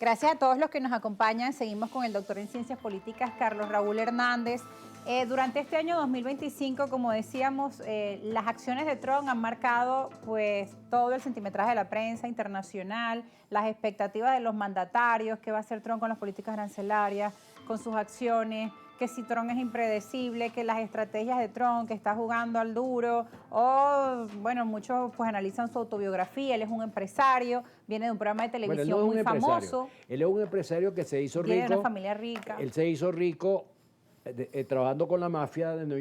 Gracias a todos los que nos acompañan. Seguimos con el doctor en Ciencias Políticas, Carlos Raúl Hernández. Durante este año 2025, como decíamos, las acciones de Trump han marcado pues todo el centimetraje de la prensa internacional, las expectativas de los mandatarios, qué va a hacer Trump con las políticas arancelarias, con sus acciones, que si Trump es impredecible, que las estrategias de Trump, que está jugando al duro, o bueno, muchos pues analizan su autobiografía, él es un empresario, viene de un programa de televisión muy famoso. Él es un empresario que se hizo viene rico. de una familia rica. Él se hizo rico trabajando con la mafia de New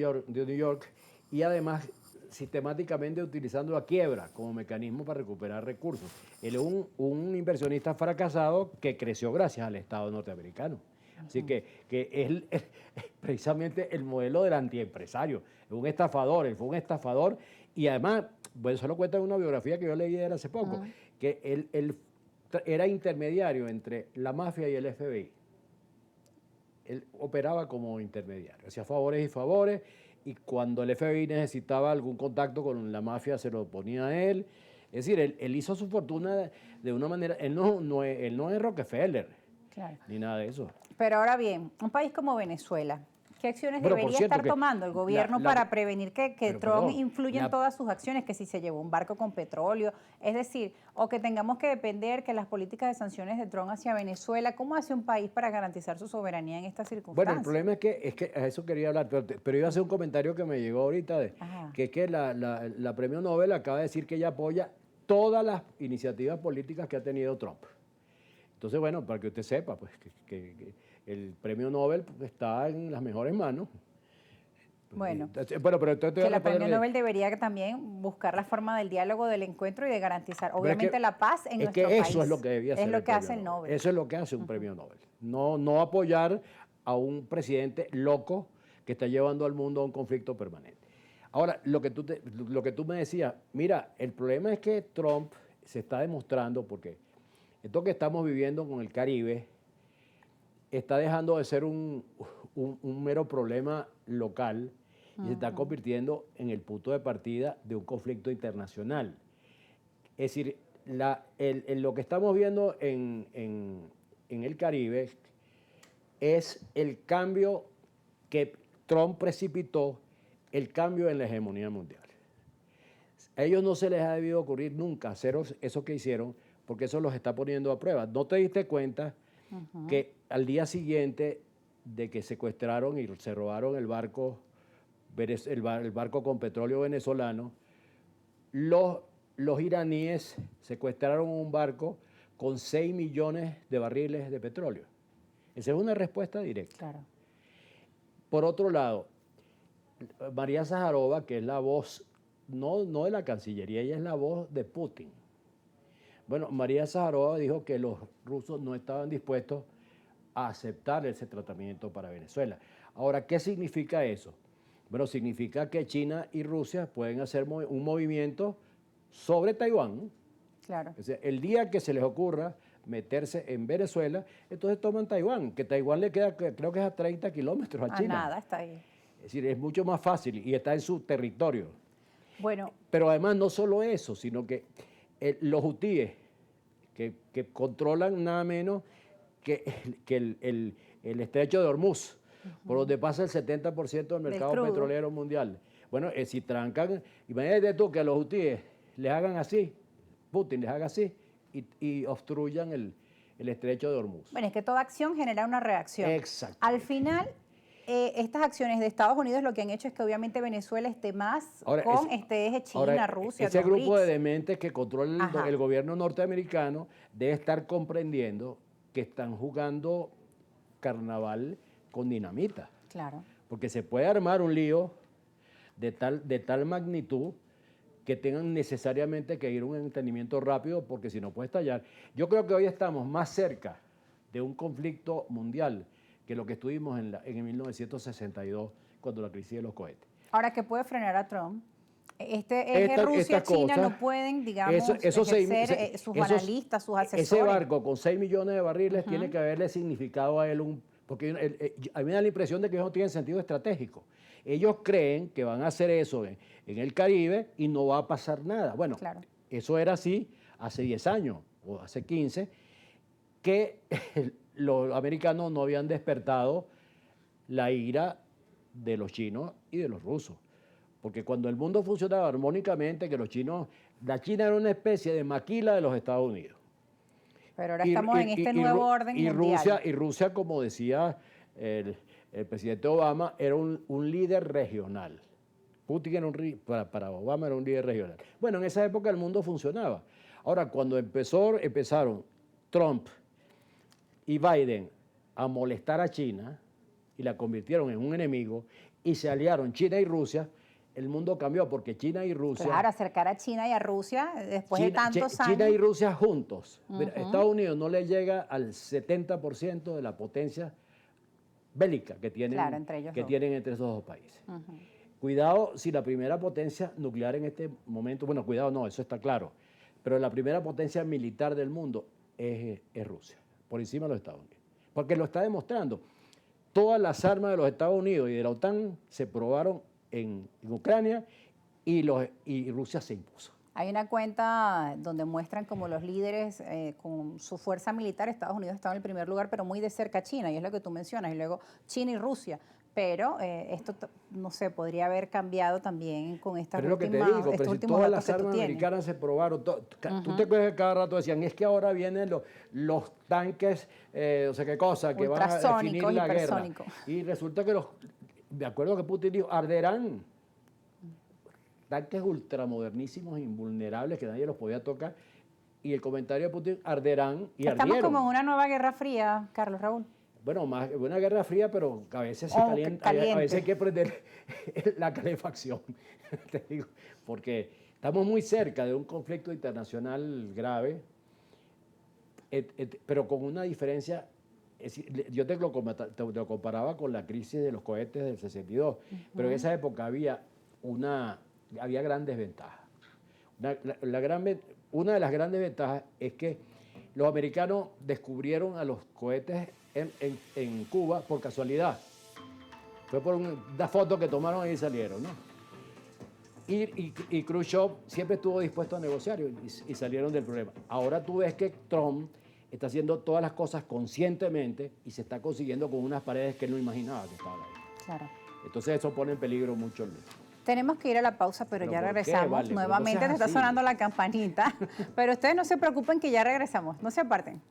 York y además sistemáticamente utilizando la quiebra como mecanismo para recuperar recursos. Él es un inversionista fracasado que creció gracias al Estado norteamericano. Así que es precisamente el modelo del antiempresario. Es un estafador, él fue un estafador y además, bueno, eso lo cuenta en una biografía que yo leí de él hace poco, que él era intermediario entre la mafia y el FBI. Él operaba como intermediario, hacía favores y favores, y cuando el FBI necesitaba algún contacto con la mafia se lo ponía a él. Es decir, él hizo su fortuna de una manera, él no es Rockefeller, claro, ni nada de eso. Pero ahora bien, un país como Venezuela, ¿qué acciones debería estar tomando el gobierno para prevenir que Trump influya en todas sus acciones? Que si se llevó un barco con petróleo, es decir, o que tengamos que depender que las políticas de sanciones de Trump hacia Venezuela, ¿cómo hace un país para garantizar su soberanía en estas circunstancias? Bueno, el problema es que a eso quería hablar, pero iba a hacer un comentario que me llegó ahorita, que es que la premio Nobel acaba de decir que ella apoya todas las iniciativas políticas que ha tenido Trump. Entonces, bueno, para que usted sepa, pues que el premio Nobel está en las mejores manos. Bueno, pero que el premio Nobel debería también buscar la forma del diálogo, del encuentro y de garantizar, obviamente, la paz en nuestro país. Eso es lo que debía hacer. Es lo que hace el Nobel. Eso es lo que hace un premio Nobel. No apoyar a un presidente loco que está llevando al mundo a un conflicto permanente. Ahora, lo que tú me decías, mira, el problema es que Trump se está demostrando, porque esto que estamos viviendo con el Caribe está dejando de ser un mero problema local y se está convirtiendo en el punto de partida de un conflicto internacional. Es decir, lo que estamos viendo en el Caribe es el cambio que Trump precipitó, el cambio en la hegemonía mundial. A ellos no se les ha debido ocurrir nunca hacer eso que hicieron, porque eso los está poniendo a prueba. ¿No te diste cuenta que al día siguiente de que secuestraron y se robaron el barco con petróleo venezolano, los iraníes secuestraron un barco con 6 millones de barriles de petróleo? Esa es una respuesta directa. Claro. Por otro lado, María Zaharova, que es la voz, no de la Cancillería, ella es la voz de Putin. Bueno, María Zaharova dijo que los rusos no estaban dispuestos a aceptar ese tratamiento para Venezuela. Ahora, ¿qué significa eso? Bueno, significa que China y Rusia pueden hacer un movimiento sobre Taiwán. Claro. O sea, el día que se les ocurra meterse en Venezuela, entonces toman Taiwán, que Taiwán le queda, creo que es a 30 kilómetros a China. Nada, está ahí. Es decir, es mucho más fácil y está en su territorio. Bueno. Pero además no solo eso, sino que los hutíes, que controlan nada menos que el estrecho de Hormuz, por donde pasa el 70% del mercado petrolero mundial. Bueno, si trancan, imagínate tú que a los hutíes les hagan así, Putin les haga así y obstruyan el estrecho de Hormuz. Bueno, es que toda acción genera una reacción. Exacto. Al final, estas acciones de Estados Unidos lo que han hecho es que obviamente Venezuela esté más con este eje China, Rusia, ese grupo de dementes que controla el gobierno norteamericano debe estar comprendiendo que están jugando carnaval con dinamita. Claro. Porque se puede armar un lío de tal magnitud que tengan necesariamente que ir a un entendimiento rápido, porque si no puede estallar. Yo creo que hoy estamos más cerca de un conflicto mundial que lo que estuvimos en el 1962, cuando la crisis de los cohetes. Ahora, ¿qué puede frenar a Trump? Rusia-China no pueden, digamos, ejercer sus analistas, sus asesores. Ese barco con 6 millones de barriles tiene que haberle significado a él porque a mí me da la impresión de que eso no tiene sentido estratégico. Ellos creen que van a hacer eso en el Caribe y no va a pasar nada. Bueno, claro, eso era así hace 10 años o hace 15, que los americanos no habían despertado la ira de los chinos y de los rusos. Porque cuando el mundo funcionaba armónicamente, que los chinos, la China era una especie de maquila de los Estados Unidos. Pero ahora estamos en este nuevo orden mundial. Rusia, como decía el presidente Obama, era un líder regional. Putin era para Obama era un líder regional. Bueno, en esa época el mundo funcionaba. Ahora, cuando empezaron Trump y Biden a molestar a China y la convirtieron en un enemigo y se aliaron China y Rusia, el mundo cambió porque China y Rusia... Claro, acercar a China y a Rusia después de tantos años. China y Rusia juntos. Mira, Estados Unidos no le llega al 70% de la potencia bélica que tienen, claro, entre tienen entre esos dos países. Cuidado si la primera potencia nuclear en este momento, bueno, cuidado no, eso está claro, pero la primera potencia militar del mundo es Rusia, por encima de los Estados Unidos. Porque lo está demostrando. Todas las armas de los Estados Unidos y de la OTAN se probaron en Ucrania y Rusia se impuso. Hay una cuenta donde muestran como los líderes con su fuerza militar, Estados Unidos estaba en el primer lugar, pero muy de cerca a China, y es lo que tú mencionas, y luego China y Rusia. Pero esto, no sé, podría haber cambiado también con estas últimas pero si todas las armas americanas se probaron. Tú te acuerdas que cada rato decían, es que ahora vienen los tanques, no sé qué cosa, que van a definir la guerra. Y resulta que de acuerdo que Putin dijo, arderán. Tanques ultramodernísimos, invulnerables, que nadie los podía tocar. Y el comentario de Putin, arderán y ardieron. Estamos como en una nueva guerra fría, Carlos Raúl. Bueno, más una guerra fría, pero a veces se calienta, a veces hay que prender la calefacción, te digo, porque estamos muy cerca de un conflicto internacional grave, pero con una diferencia. Yo te lo comparaba con la crisis de los cohetes del 62, pero en esa época había grandes ventajas. Una de las grandes ventajas es que los americanos descubrieron a los cohetes en Cuba por casualidad. Fue por una foto que tomaron y salieron, ¿no? Y Khrushchev siempre estuvo dispuesto a negociar y salieron del problema. Ahora tú ves que Trump está haciendo todas las cosas conscientemente y se está consiguiendo con unas paredes que él no imaginaba que estaban ahí. Claro. Entonces eso pone en peligro mucho el mundo. Tenemos que ir a la pausa, pero ya regresamos. Vale, nuevamente te está sonando la campanita. Pero ustedes no se preocupen que ya regresamos. No se aparten.